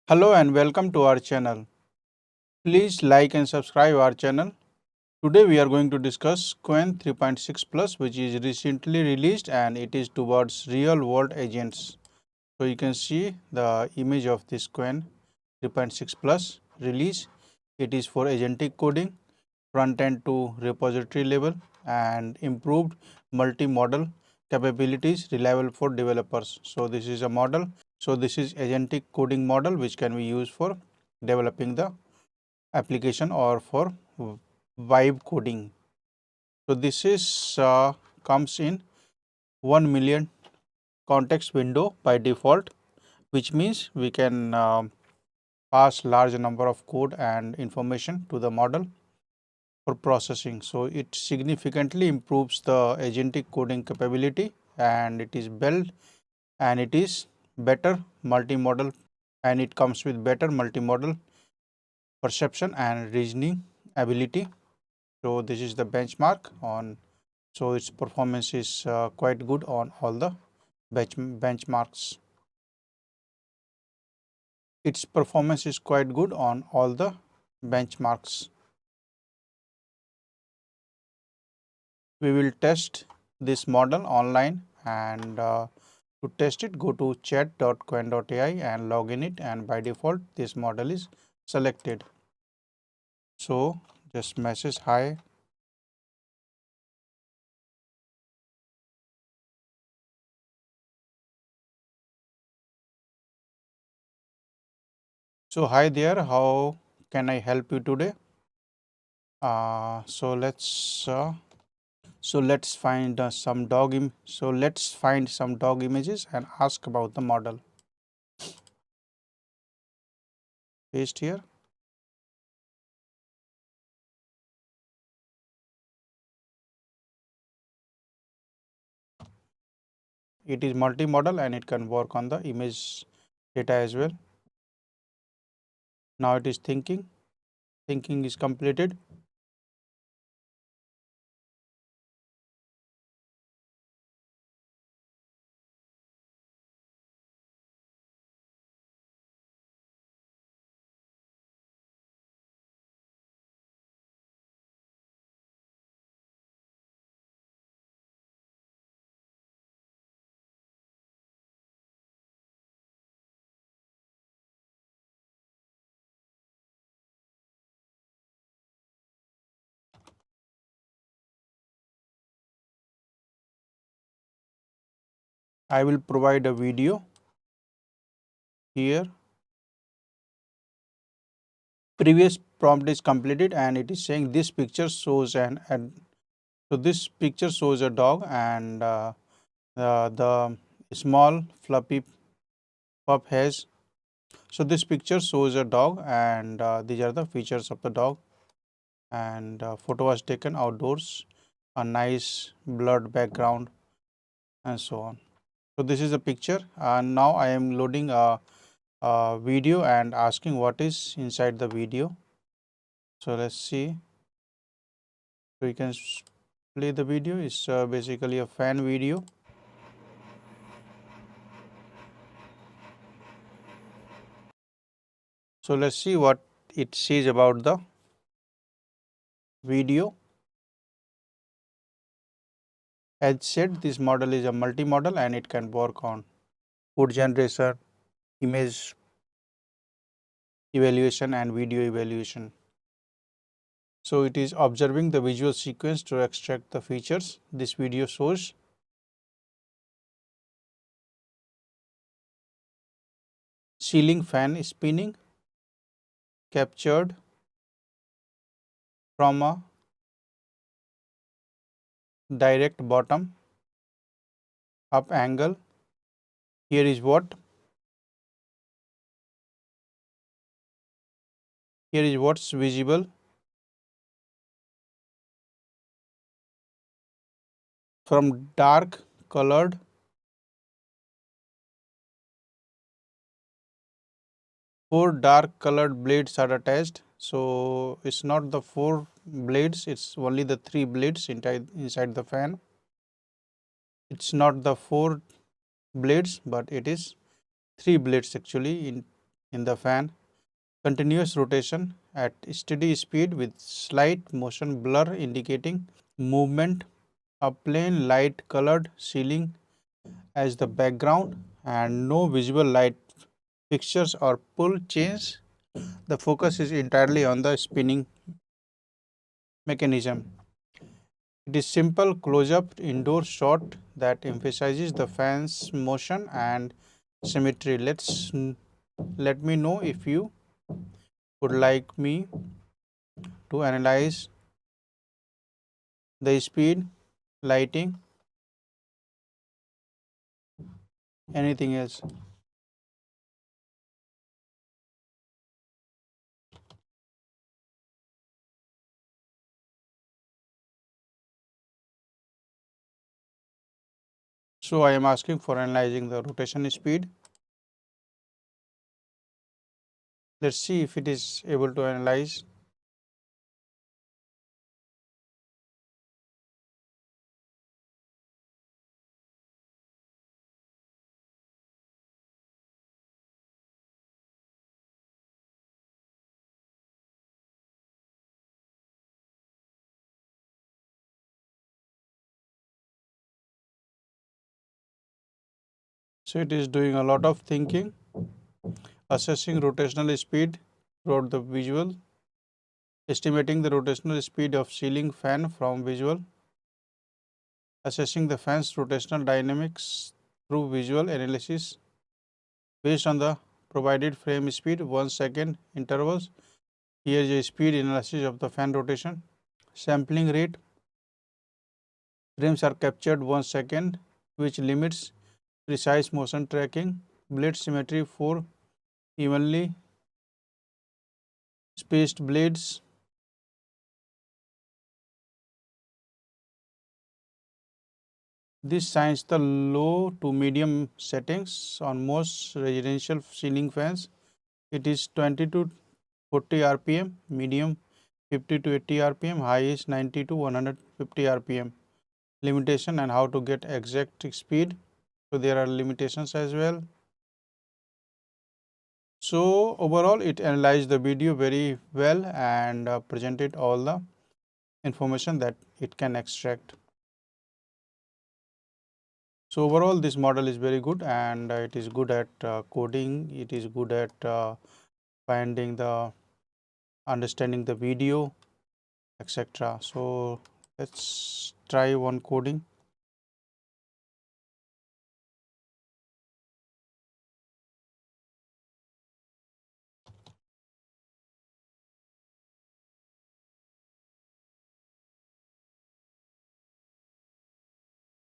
Hello and welcome to our channel. Please like and subscribe our channel. Today we are going to discuss Qwen 3.6 Plus, which is recently released and it is towards real world agents. So you can see the image of this Qwen 3.6 Plus release. It is for agentic coding, front end to repository level, and improved multi-model capabilities reliable for developers. So this is a model. So this is agentic coding model which can be used for developing the application or for vibe coding. So this is comes in 1 million context window by default, which means we can pass large number of code and information to the model for processing. So it significantly improves the agentic coding capability, and it is built and it is better multimodal, and it comes with better multimodal perception and reasoning ability. So this is the benchmark on, so its performance is quite good on all the benchmarks. Its performance is quite good on all the benchmarks. We will test this model online, and to test it, go to chat.qwen.ai and log in it, and by default this model is selected. So just message hi. So hi there, how can I help you today? So let's find some let's find some dog images and ask about the model. Paste here. It is multi-model and it can work on the image data as well. Now it is thinking. Thinking is completed. I will provide a video here. Previous prompt is completed and it is saying this picture shows so this picture shows a dog, and the small fluffy pup has. So this picture shows a dog, and these are the features of the dog, and photo was taken outdoors, a nice blurred background, and so on. So this is a picture, and now I am loading a video and asking what is inside the video. So let's see. So you can play the video. It's basically a fan video. So let's see what it says about the video. As said, this model is a multi-model and it can work on food generation, image evaluation, and video evaluation. So it is observing the visual sequence to extract the features. This video shows ceiling fan spinning captured from a direct bottom up angle. Here is what's visible. From dark colored, 4 dark colored blades are attached. So it's not the 4 blades, it's only the 3 blades inside the fan. It's not the 4 blades, but it is 3 blades actually. in the fan, continuous rotation at steady speed with slight motion blur indicating movement, a plain light colored ceiling as the background, and no visual light fixtures or pull chains. The focus is entirely on the spinning mechanism. It is simple close-up indoor shot that emphasizes the fan's motion and symmetry. Let me know if you would like me to analyze the speed, lighting, anything else. So I am asking for analyzing the rotation speed. Let's see if it is able to analyze. So it is doing a lot of thinking, assessing rotational speed throughout the visual, estimating the rotational speed of ceiling fan from visual, assessing the fan's rotational dynamics through visual analysis based on the provided frame speed 1 second intervals. Here is a speed analysis of the fan rotation. Sampling rate, frames are captured 1 second, which limits precise motion tracking. Blade symmetry, 4 evenly spaced blades. This shines the low to medium settings on most residential ceiling fans. It is 20 to 40 rpm, medium 50 to 80 rpm, high is 90 to 150 rpm. Limitation and how to get exact speed. So there are limitations as well. So overall it analyzed the video very well and presented all the information that it can extract. So overall this model is very good and it is good at coding, it is good at finding the understanding the video, etc. So let's try one coding.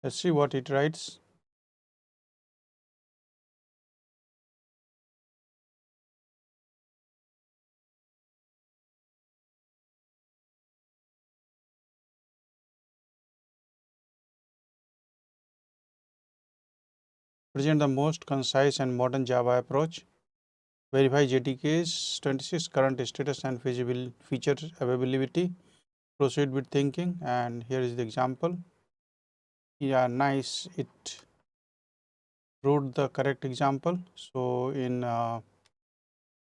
Let's see what it writes. Present the most concise and modern Java approach. Verify JDK's 26 current status and feasible feature availability. Proceed with thinking, and here is the example. Yeah, nice. It wrote the correct example. So in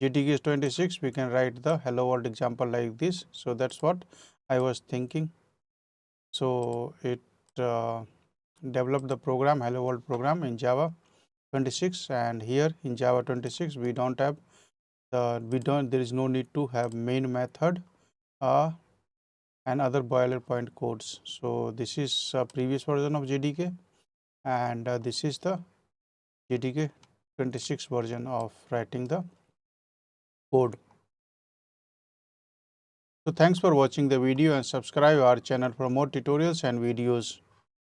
JDK 26, we can write the hello world example like this. So that's what I was thinking. So it developed the program, hello world program in Java 26, and here in Java 26 we don't have there is no need to have main method and other boilerplate codes. So this is a previous version of JDK, and this is the JDK 26 version of writing the code. So thanks for watching the video and subscribe our channel for more tutorials and videos.